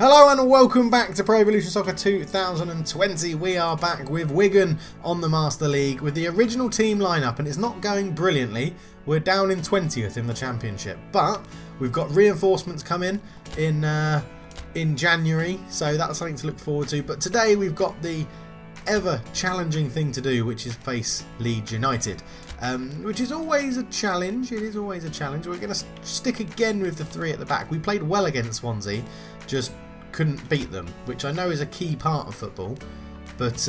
Hello and welcome back to Pro Evolution Soccer 2020. We are back with Wigan on the Master League with the original team lineup, and it's not going brilliantly. We're down in 20th in the Championship, but we've got reinforcements coming in January, so that's something to look forward to. But today we've got the ever challenging thing to do, which is face Leeds United, which is always a challenge. It is always a challenge. We're going to stick again with the three at the back. We played well against Swansea, just couldn't beat them, which I know is a key part of football, but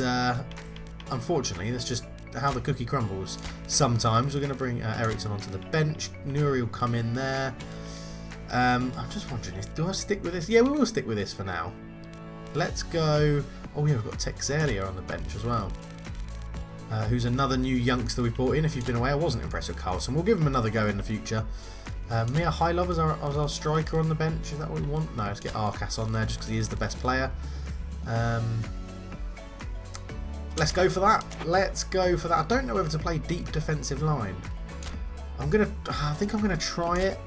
unfortunately that's just how the cookie crumbles sometimes. We're going to bring Ericsson onto the bench. Nuri will come in there. I'm just wondering, do I stick with this? Yeah, we will stick with this for now. Let's go. Oh yeah, we've got Texelia on the bench as well, who's another new youngster we brought in. If you've been away, I wasn't impressed with Carlson. We'll give him another go in the future. Mia Highlove as our striker on the bench. Is that what we want? No, let's get Arcas on there just because he is the best player. Let's go for that. Let's go for that. I don't know whether to play deep defensive line. I think I'm gonna try it.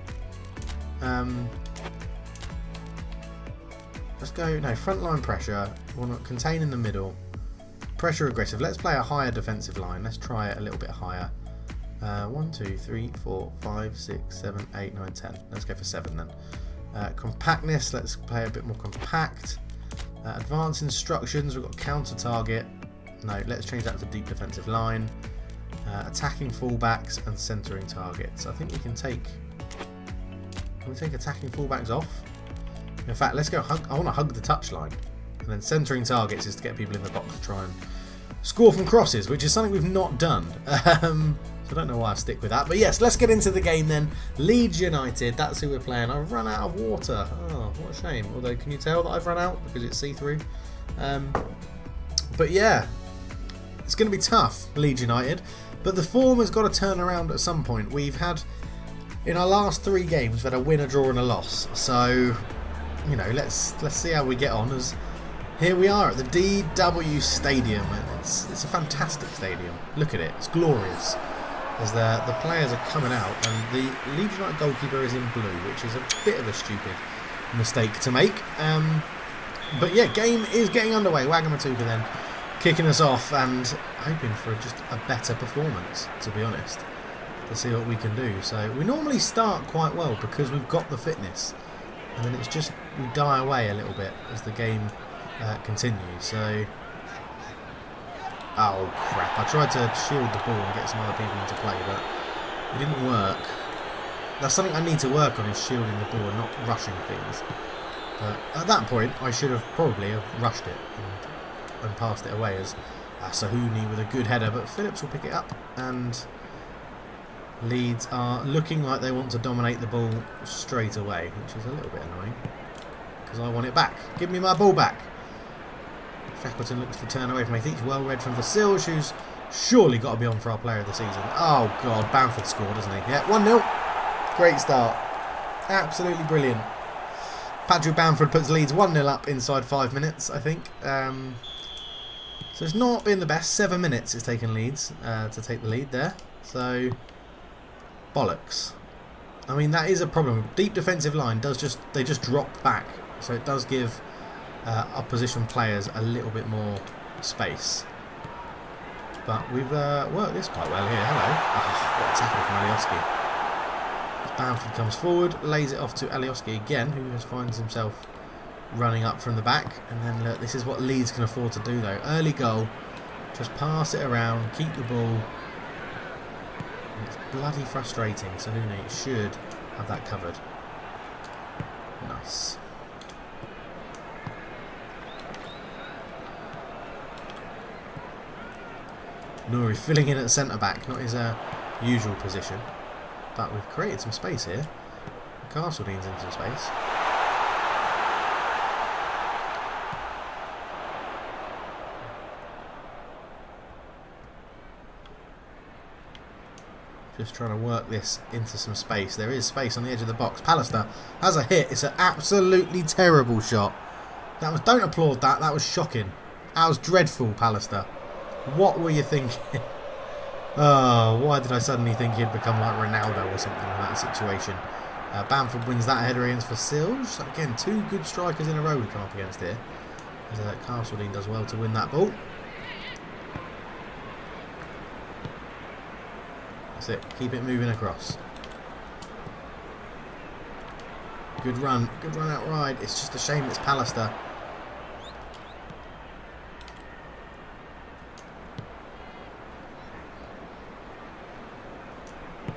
Let's go. No, front line pressure. We want to contain in the middle. Pressure aggressive. Let's play a higher defensive line. Let's try it a little bit higher. 1, 2, 3, 4, 5, 6, 7, 8, 9, 10. Let's go for 7 then. Compactness, let's play a bit more compact. Advanced instructions, we've got counter target. No, let's change that to deep defensive line. Attacking fullbacks and centering targets. I think we can take. Can we take attacking fullbacks off? In fact, let's go hug. I want to hug the touchline. And then centering targets is to get people in the box to try and score from crosses, which is something we've not done. So I don't know why I stick with that. But yes, let's get into the game then. Leeds United, that's who we're playing. I've run out of water. Oh, what a shame. Although, can you tell that I've run out because it's see-through? But yeah, it's going to be tough, Leeds United. But the form has got to turn around at some point. We've had, in our last 3 games, we've had a win, a draw and a loss. So, you know, let's see how we get on. As here we are at the DW Stadium, and it's a fantastic stadium. Look at it, it's glorious. As the players are coming out, and the Leeds United goalkeeper is in blue, which is a bit of a stupid mistake to make. But yeah, game is getting underway. Wagamatuka then kicking us off and hoping for just a better performance, to be honest, to see what we can do. So we normally start quite well because we've got the fitness, and then it's just we die away a little bit as the game continues. So. Oh crap, I tried to shield the ball and get some other people into play, but it didn't work. That's something I need to work on, is shielding the ball and not rushing things. But at that point, I should have probably rushed it and passed it away as Sahuni with a good header, but Phillips will pick it up, and Leeds are looking like they want to dominate the ball straight away, which is a little bit annoying, because I want it back. Give me my ball back. Shackleton looks to turn away from me. I think he's well read from Vasil, who's surely got to be on for our player of the season. Oh God, Bamford scored, doesn't he? Yeah, 1-0. Great start. Absolutely brilliant. Patrick Bamford puts Leeds 1-0 up inside 5 minutes, I think. So it's not been the best. 7 minutes it's taken Leeds to take the lead there. So, bollocks. I mean, that is a problem. Deep defensive line they just drop back. So it does give opposition players a little bit more space, but we've worked this quite well here. Hello. Oh, what a tackle from Alioski. Bamford comes forward, lays it off to Alioski again, who just finds himself running up from the back. And then look, this is what Leeds can afford to do though. Early goal, just pass it around, keep the ball, and it's bloody frustrating. So Hune should have that covered. Nice. Nuri filling in at centre-back, not his usual position. But we've created some space here. Castledean's in some space. Just trying to work this into some space. There is space on the edge of the box. Pallister has a hit. It's an absolutely terrible shot. Don't applaud that. That was shocking. That was dreadful, Pallister. What were you thinking? Oh, why did I suddenly think he'd become like Ronaldo or something in that situation? Bamford wins that header against Vasilj. So again, 2 good strikers in a row we come up against here. As Castledine does well to win that ball. That's it. Keep it moving across. Good run out wide. It's just a shame it's Pallister.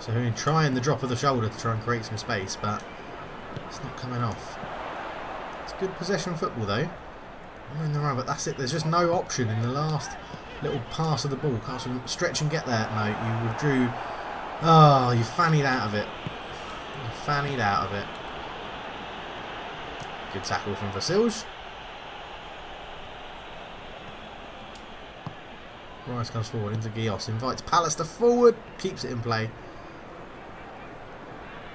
So he's trying the drop of the shoulder to try and create some space, but it's not coming off. It's good possession football though. I'm in the run, but that's it. There's just no option in the last little pass of the ball. Castle stretch and get there. No, you withdrew. Oh, you fannied out of it. You fannied out of it. Good tackle from Vasilj. Rice comes forward into Gios. Invites Pallister forward. Keeps it in play.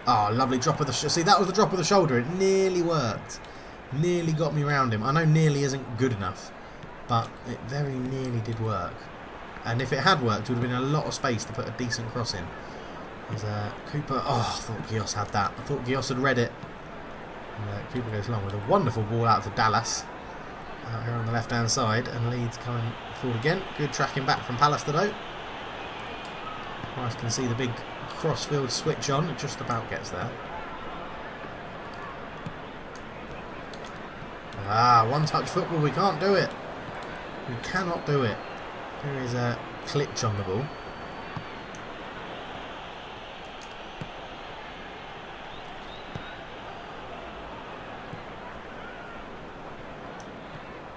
Oh, lovely drop of the shoulder. See, that was the drop of the shoulder. It nearly worked. Nearly got me round him. I know nearly isn't good enough, but it very nearly did work. And if it had worked, it would have been a lot of space to put a decent cross in. There's Cooper. Oh, I thought Gios had that. I thought Gios had read it. And Cooper goes long with a wonderful ball out to Dallas. Out here on the left-hand side. And Leeds coming forward again. Good tracking back from Pallister though. Rice can see the big crossfield switch on. It just about gets there. Ah, one-touch football. We can't do it. We cannot do it. There is a Klitsch on the ball.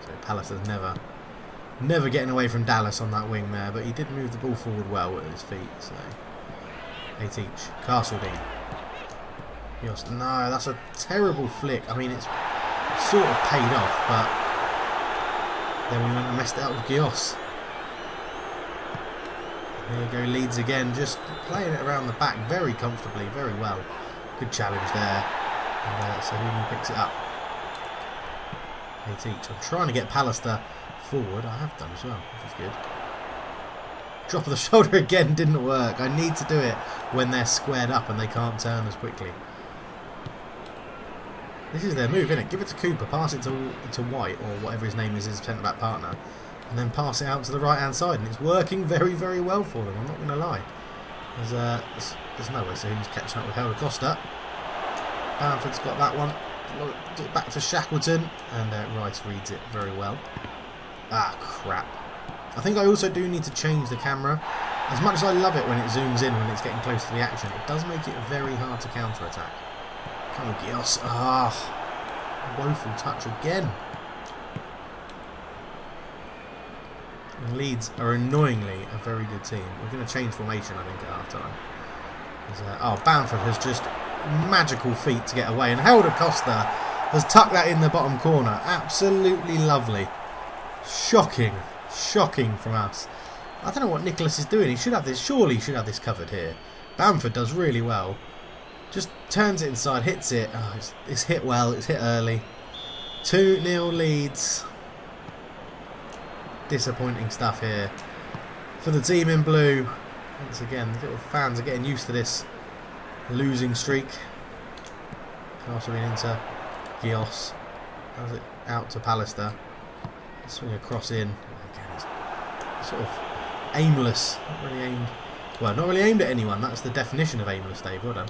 So Pallister's never getting away from Dallas on that wing there, but he did move the ball forward well with his feet. So they teach Castledine. No, that's a terrible flick. I mean, it's sort of paid off, but then we went and messed it up with Gios. There you go, Leeds again, just playing it around the back very comfortably, very well. Good challenge there. And Sahuni picks it up. They teach. I'm trying to get Pallister forward. I have done as well, which is good. Drop of the shoulder again didn't work. I need to do it when they're squared up and they can't turn as quickly. This is their move, isn't it? Give it to Cooper, pass it to White, or whatever his name is, his centre-back partner, and then pass it out to the right-hand side. And it's working very, very well for them, I'm not going to lie. There's no way Sahuni's catching up with Helder Costa. Bamford's got that one. Back to Shackleton, and Rice reads it very well. Ah, crap. I think I also do need to change the camera. As much as I love it when it zooms in when it's getting close to the action, it does make it very hard to counter-attack. Come on, Gios. Ah, woeful touch again. And Leeds are annoyingly a very good team. We're going to change formation, I think, at half-time. Oh, Bamford has just magical feet to get away. And Helder Costa has tucked that in the bottom corner. Absolutely lovely. Shocking. Shocking from us. I don't know what Nicholas is doing. He should have this. Surely he should have this covered here. Bamford does really well. Just turns it inside, hits it. Oh, it's hit well, it's hit early. 2-0 Leeds. Disappointing stuff here for the team in blue. Once again, the little fans are getting used to this losing streak. Castledine into Gios. How's it out to Pallister? Swing across in. Again, it's sort of aimless. Not really aimed. Well, not really aimed at anyone. That's the definition of aimless, Dave. Well done.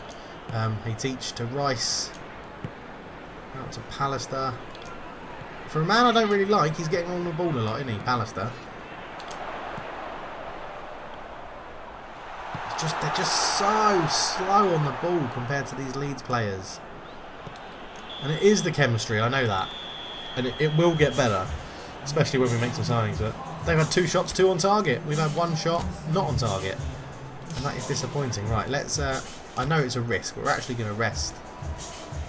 They teach to Rice. Out to Pallister. For a man I don't really like, he's getting on the ball a lot, isn't he, Pallister? They're just so slow on the ball compared to these Leeds players. And it is the chemistry, I know that. And it will get better, especially when we make some signings. But they've had 2 shots, 2 on target. We've had 1 shot, not on target. And that is disappointing. Right, let's... I know it's a risk, but we're actually going to rest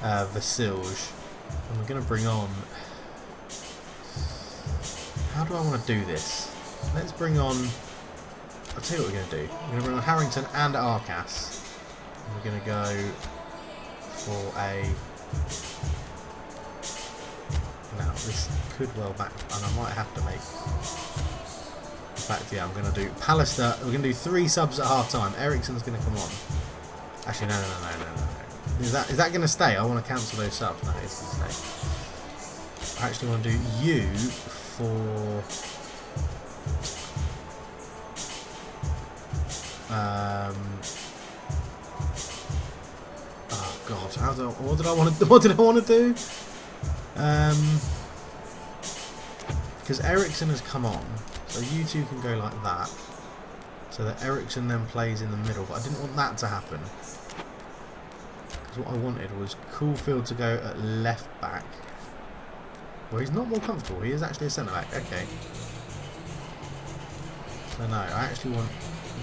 Vasilj. And we're going to bring on... How do I want to do this? Let's bring on... I'll tell you what we're going to do. We're going to bring on Harrington and Arcas. And we're going to go for a... Now, this could well back... And I might have to make... In fact, yeah, I'm going to do Pallister. We're going to do 3 subs at half-time. Eriksson's going to come on. Actually, no. Is that going to stay? I want to cancel those subs. No, it's going to stay. I actually want to do you for... oh God! What did I want to do? Because Ericsson has come on, so you two can go like that, so that Ericsson then plays in the middle. But I didn't want that to happen. Because what I wanted was Caulfield to go at left back. Well, he's not more comfortable. He is actually a centre back. Okay. So no, I actually want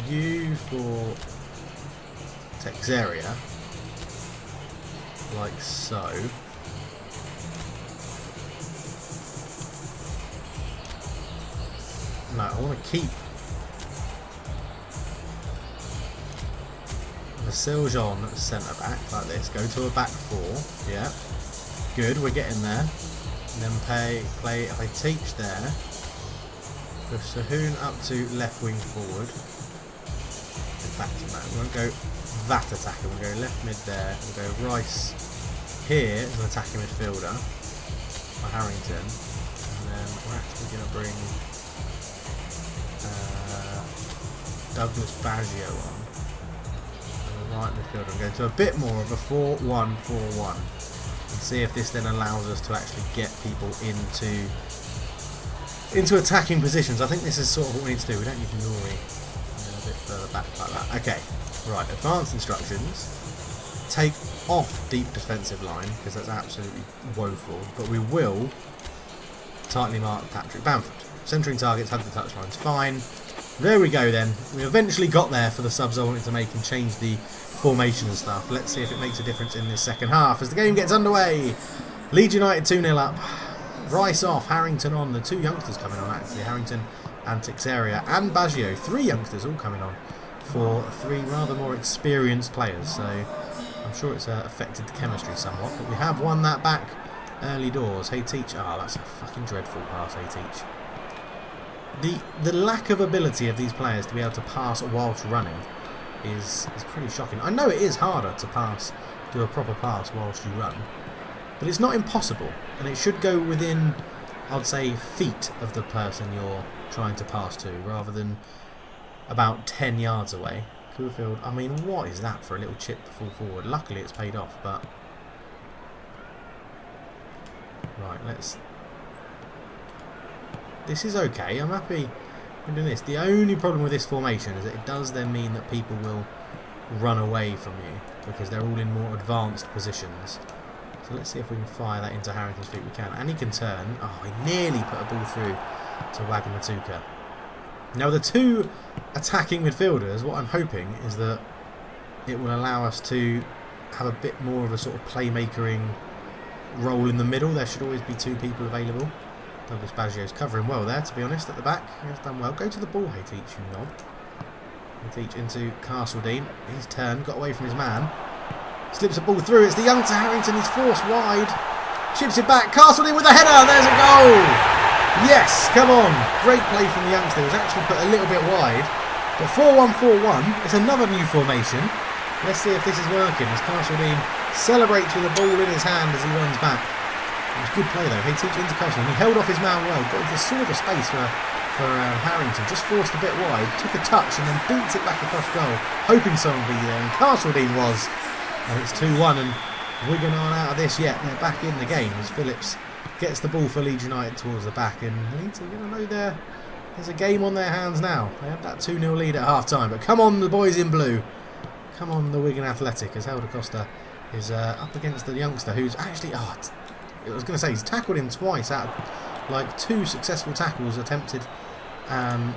you for Texeria, like so. No, I want to keep Vasiljon at centre back like this. Go to a back four. Yeah, good. We're getting there. And then play. If I teach there, go Sahun up to left wing forward. In fact, no, we won't go that attacker. We'll go left mid there. We'll go Rice here as an attacking midfielder for Harrington, and then we're actually going to bring Douglas Baggio on the right midfielder and go to a bit more of a 4-1-4-1 and see if this then allows us to actually get people into attacking positions. I think this is sort of what we need to do. We don't need Nuri a bit further back like that. Okay, right, advanced instructions. Take off deep defensive line because that's absolutely woeful, but we will tightly mark Patrick Bamford. Centering targets, hug the touchlines, fine. There we go then. We eventually got there for the subs I wanted to make and change the formation and stuff. Let's see if it makes a difference in this second half as the game gets underway. Leeds United 2-0 up. Rice off, Harrington on. The two youngsters coming on actually. Harrington and Texeria and Baggio. Three youngsters all coming on for three rather more experienced players. So I'm sure it's affected the chemistry somewhat. But we have won that back early doors. Hey Teach. Ah, that's a fucking dreadful pass, Hey Teach. The lack of ability of these players to be able to pass whilst running is pretty shocking. I know it is harder to pass, do a proper pass whilst you run, but it's not impossible, and it should go within, I'd say, feet of the person you're trying to pass to, rather than about 10 yards away. Caulfield, I mean, what is that for a little chip to fall forward? Luckily it's paid off, but... Right, let's... This is okay, I'm happy with doing this. The only problem with this formation is that it does then mean that people will run away from you because they're all in more advanced positions. So let's see if we can fire that into Harrington's feet. We can, and he can turn. Oh, he nearly put a ball through to Wagamatuka. Now the two attacking midfielders, what I'm hoping is that it will allow us to have a bit more of a sort of playmakering role in the middle. There should always be two people available. Douglas Baggio's covering well there, to be honest, at the back. He has done well. Go to the ball, Hey Teach, you knob. Hey Teach into Castledine. He's turned, got away from his man. Slips a ball through. It's the youngster Harrington. He's forced wide. Chips it back. Castledine with a header. There's a goal. Yes, come on. Great play from the youngster. It was actually put a little bit wide. But 4-1-4-1. It's another new formation. Let's see if this is working as Castledine celebrates with a ball in his hand as he runs back. It was good play though. He teach into Castledine. He held off his man well. Got into sort of space for Harrington. Just forced a bit wide. Took a touch and then beats it back across goal. Hoping someone would be there. And Castledine was. And it's 2-1 and Wigan aren't out of this yet. They're back in the game as Phillips gets the ball for Leeds United towards the back. And Leeds are going to know there's a game on their hands now. They had that 2-0 lead at half time. But come on, the boys in blue. Come on, the Wigan Athletic, as Helder Costa is up against the youngster who's actually... I was going to say, he's tackled him twice out of like 2 successful tackles attempted and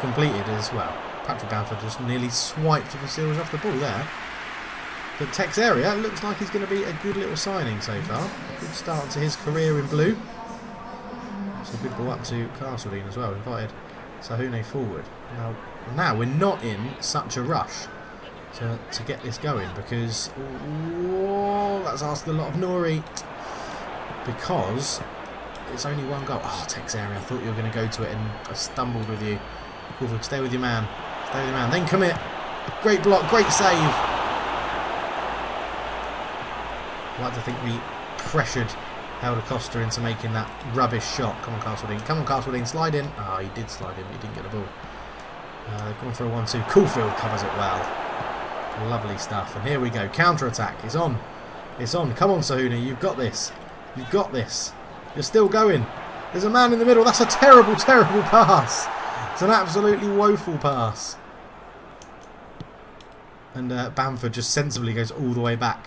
completed as well. Patrick Bamford just nearly swiped the seals off the ball there. But Texeria looks like he's going to be a good little signing so far. Good start to his career in blue. It's a good ball up to Castledine as well. Invited Sahune forward. Now we're not in such a rush to get this going because... Oh, that's asked a lot of Nori. Because it's only one goal. Oh, Texeria, I thought you were going to go to it and I stumbled with you. Crawford, stay with your man. Stay with your man. Then commit. Great block, great save. I'd like to think we pressured Helder Costa into making that rubbish shot. Come on, Castledine. Come on, Castledine. Slide in. Ah, he did slide in, but he didn't get the ball. They've gone for a 1-2. Caulfield covers it well. Lovely stuff. And here we go. Counter-attack. It's on. It's on. Come on, Sahuna. You've got this. You've got this. You're still going. There's a man in the middle. That's a terrible, terrible pass. It's an absolutely woeful pass. And Bamford just sensibly goes all the way back.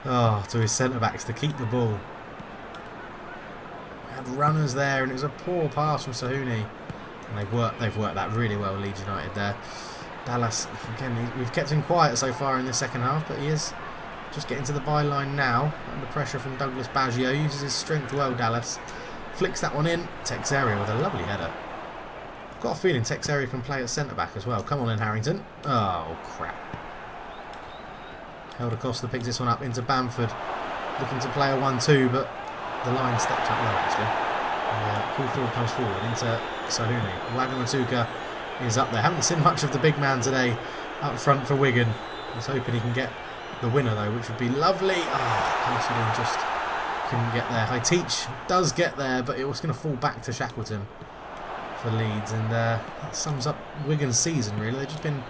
Oh, to his centre-backs to keep the ball. We had runners there, and it was a poor pass from Sahuni. And they've worked that really well, Leeds United there. Dallas, again, we've kept him quiet so far in the second half, but he is just getting to the byline now. Under pressure from Douglas Baggio. Uses his strength well, Dallas. Flicks that one in. Texeria with a lovely header. I've got a feeling Texeria can play at centre-back as well. Come on in, Harrington. Oh, crap. Helder Costa picks this one up into Bamford. Looking to play a 1-2, but the line stepped up well, actually. And Caulfield comes forward into Sahuni. Wagamatuka is up there. Haven't seen much of the big man today up front for Wigan. He's hoping he can get the winner, though, which would be lovely. Oh, Considine just couldn't get there. High Teach does get there, but it was going to fall back to Shackleton for Leeds. And that sums up Wigan's season, really. They've just been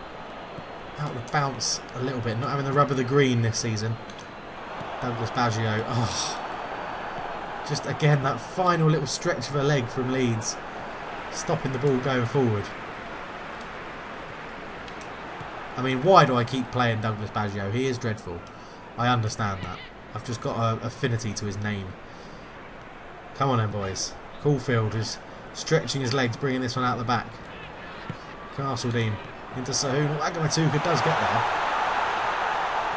out of bounce a little bit, not having the rub of the green this season. Douglas Baggio, just again that final little stretch of a leg from Leeds, stopping the ball going forward. I mean, why do I keep playing Douglas Baggio? He is dreadful. I understand that. I've just got an affinity to his name. Come on then, boys. Caulfield is stretching his legs, bringing this one out the back. Castledine into Sahun. Wagamatuka does get there.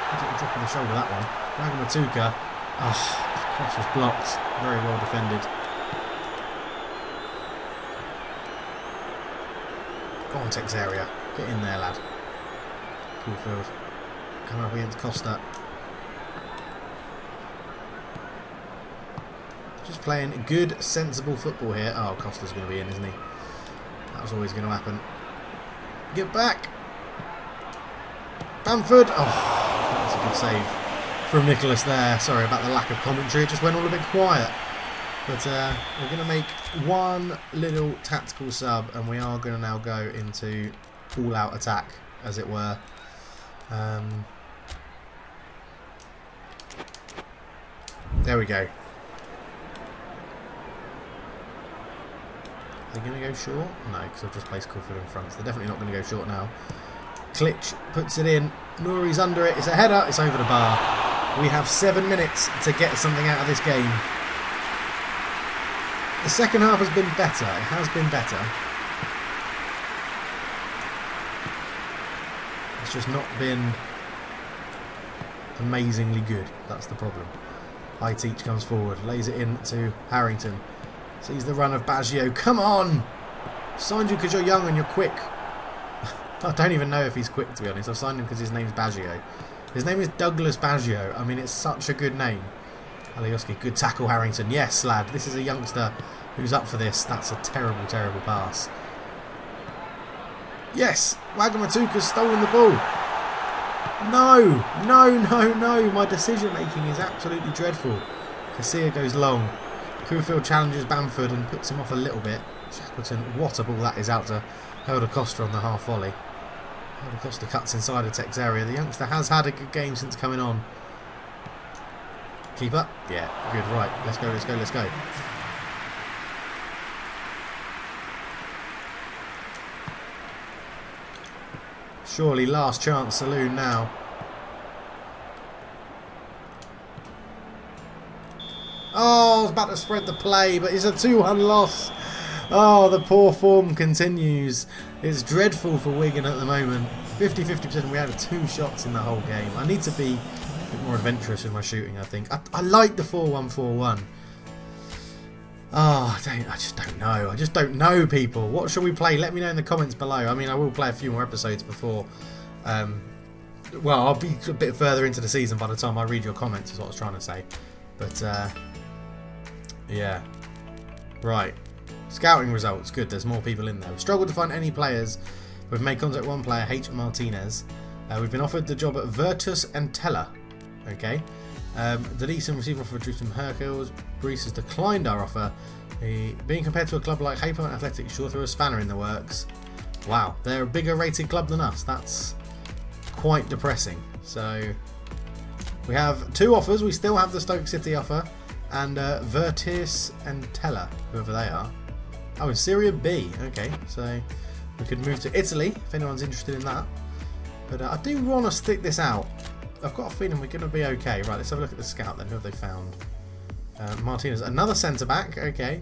A little drop on the shoulder, that one. Wagamatuka. Oh, cross was blocked. Very well defended. Go on, Texeria. Get in there, lad. Caulfield. Coming up against Costa. Just playing good, sensible football here. Oh, Costa's going to be in, isn't he? That was always going to happen. Get back. Bamford. Oh, that's a good save from Nicholas there. Sorry about the lack of commentary. It just went all a bit quiet. But we're going to make one little tactical sub, and we are going to now go into all-out attack, as it were. There we go. Are they going to go short? No, because I've just placed Caulfield in front. So they're definitely not going to go short now. Klitsch puts it in. Nouri's under it. It's a header. It's over the bar. We have 7 minutes to get something out of this game. The second half has been better. It has been better. It's just not been amazingly good. That's the problem. High Teach comes forward. Lays it in to Harrington. Sees the run of Baggio. Come on! I've signed you because you're young and you're quick. I don't even know if he's quick, to be honest. I've signed him because his name's Baggio. His name is Douglas Baggio. I mean, it's such a good name. Alioski, good tackle, Harrington. Yes, lad. This is a youngster who's up for this. That's a terrible, terrible pass. Yes! Wagamatuka's stolen the ball. No! No, no, no. My decision-making is absolutely dreadful. Casilla goes long. Caulfield challenges Bamford and puts him off a little bit. Shackleton, what a ball that is out to Helder Costa on the half volley. Helder Costa cuts inside of Tex area. The youngster has had a good game since coming on. Keeper? Yeah, good, right. Let's go, let's go, let's go. Surely last chance saloon now. Oh, I was about to spread the play, but it's a 2-1 loss. Oh, the poor form continues. It's dreadful for Wigan at the moment. 50-50%. We had 2 shots in the whole game. I need to be a bit more adventurous with my shooting, I think. I like the 4-1-4-1. Oh, I just don't know. I just don't know, people. What shall we play? Let me know in the comments below. I mean, I will play a few more episodes before... well, I'll be a bit further into the season by the time I read your comments, is what I was trying to say. But, yeah. Right. Scouting results. Good, there's more people in there. We've struggled to find any players. We've made contact with one player, H. Martinez. We've been offered the job at Virtus and Teller. Okay. Denison received offer for Drewston Hercules. Brees has declined our offer. Being compared to a club like Wigan Athletic sure threw a spanner in the works. Wow, they're a bigger rated club than us. That's quite depressing. So we have 2 offers. We still have the Stoke City offer and Vertis and Teller, whoever they are. Oh, in Serie B. Okay, so we could move to Italy if anyone's interested in that. But I do want to stick this out. I've got a feeling we're going to be okay. Right, let's have a look at the scout then. Who have they found? Martinez, another centre back. Okay,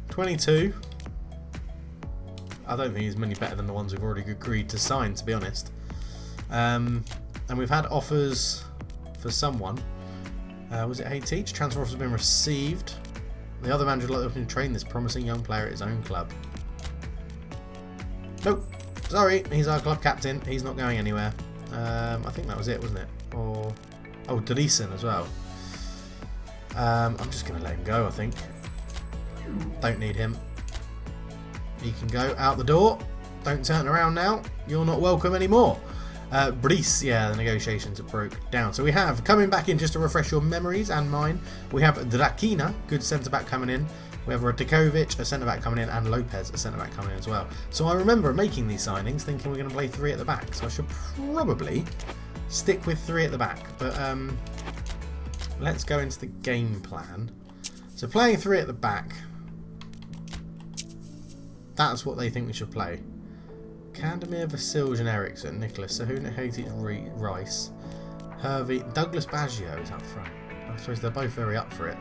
22. I don't think he's many better than the ones we've already agreed to sign, to be honest. And we've had offers for someone. Was it Hey Teach? Transfer offers have been received. The other manager would like to train this promising young player at his own club. Nope. Sorry, he's our club captain. He's not going anywhere. I think that was it, wasn't it? Or Deleson as well. I'm just going to let him go, I think. Don't need him. He can go out the door. Don't turn around now. You're not welcome anymore. Brees, yeah, the negotiations broke down. So we have, coming back in just to refresh your memories and mine, we have Drakina, good centre-back coming in. We have Radikovic, a centre-back coming in, and Lopez, a centre-back coming in as well. So I remember making these signings thinking we're going to play 3 at the back. So I should probably stick with 3 at the back. But let's go into the game plan. So playing 3 at the back, that's what they think we should play. Kandemir, Vasilj and Eriksson, Nicholas, Sahuna, Haiti, Rice, Hervey, Douglas Baggio is up front. I suppose they're both very up for it.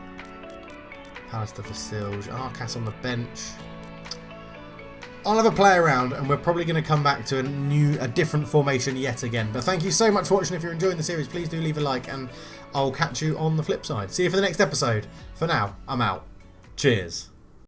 Pallister, Vasilj, Arcas on the bench. I'll have a play around and we're probably going to come back to a different formation yet again. But thank you so much for watching. If you're enjoying the series, please do leave a like and I'll catch you on the flip side. See you for the next episode. For now, I'm out. Cheers.